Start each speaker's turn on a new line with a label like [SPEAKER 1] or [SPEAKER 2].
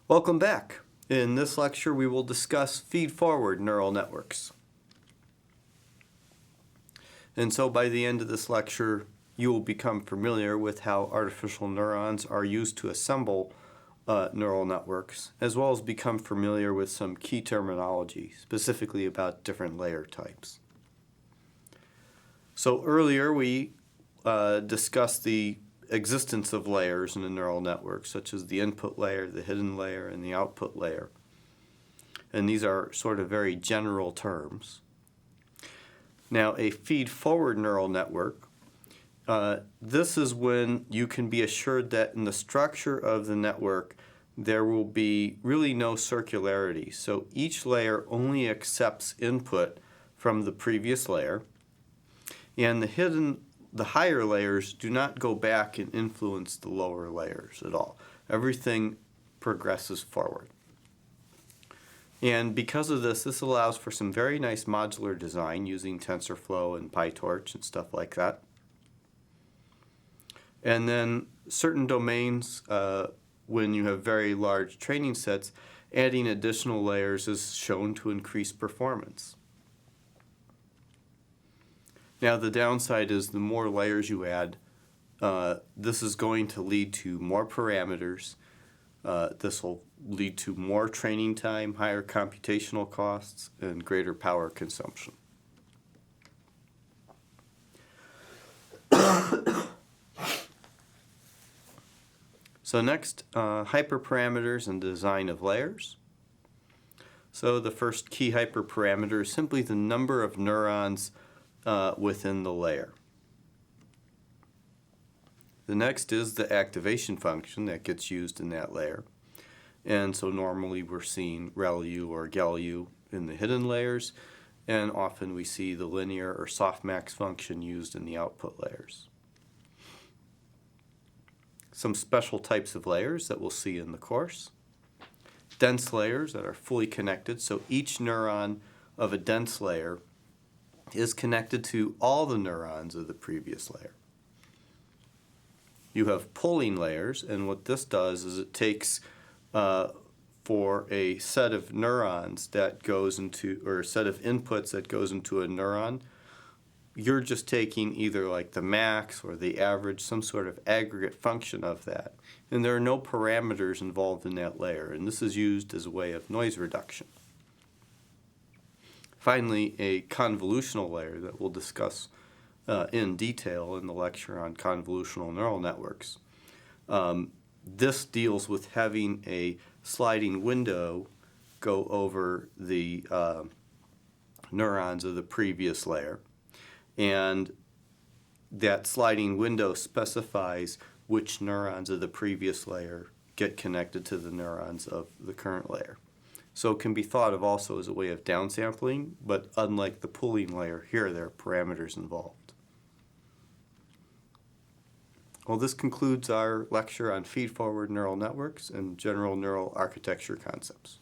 [SPEAKER 1] Welcome back. In this lecture, we will discuss feed-forward neural networks. And so by the end of this lecture, you will become familiar with how artificial neurons are used to assemble neural networks, as well as become familiar with some key terminology, specifically about different layer types. So earlier we discussed the existence of layers in a neural network, such as the input layer, the hidden layer, and the output layer. And these are sort of very general terms. Now, a feed-forward neural network, this is when you can be assured that in the structure of the network there will be really no circularity. So each layer only accepts input from the previous layer, and the higher layers do not go back and influence the lower layers at all. Everything progresses forward. And because of this, this allows for some very nice modular design using TensorFlow and PyTorch and stuff like that. And then certain domains, when you have very large training sets, adding additional layers is shown to increase performance. Now the downside is the more layers you add, this is going to lead to more parameters. This will lead to more training time, higher computational costs, and greater power consumption. So next, hyperparameters and design of layers. So the first key hyperparameter is simply the number of neurons within the layer. The next is the activation function that gets used in that layer. And so normally we're seeing ReLU or GeLU in the hidden layers, and often we see the linear or softmax function used in the output layers. Some special types of layers that we'll see in the course. Dense layers that are fully connected, so each neuron of a dense layer is connected to all the neurons of the previous layer. You have pooling layers, and what this does is it takes for a set of neurons that goes into, or a set of inputs that goes into a neuron, you're just taking either like the max or the average, some sort of aggregate function of that. And there are no parameters involved in that layer, and this is used as a way of noise reduction. Finally, a convolutional layer that we'll discuss in detail in the lecture on convolutional neural networks. This deals with having a sliding window go over the neurons of the previous layer, and that sliding window specifies which neurons of the previous layer get connected to the neurons of the current layer. So it can be thought of also as a way of downsampling, but unlike the pooling layer, here there are parameters involved. Well, this concludes our lecture on feed-forward neural networks and general neural architecture concepts.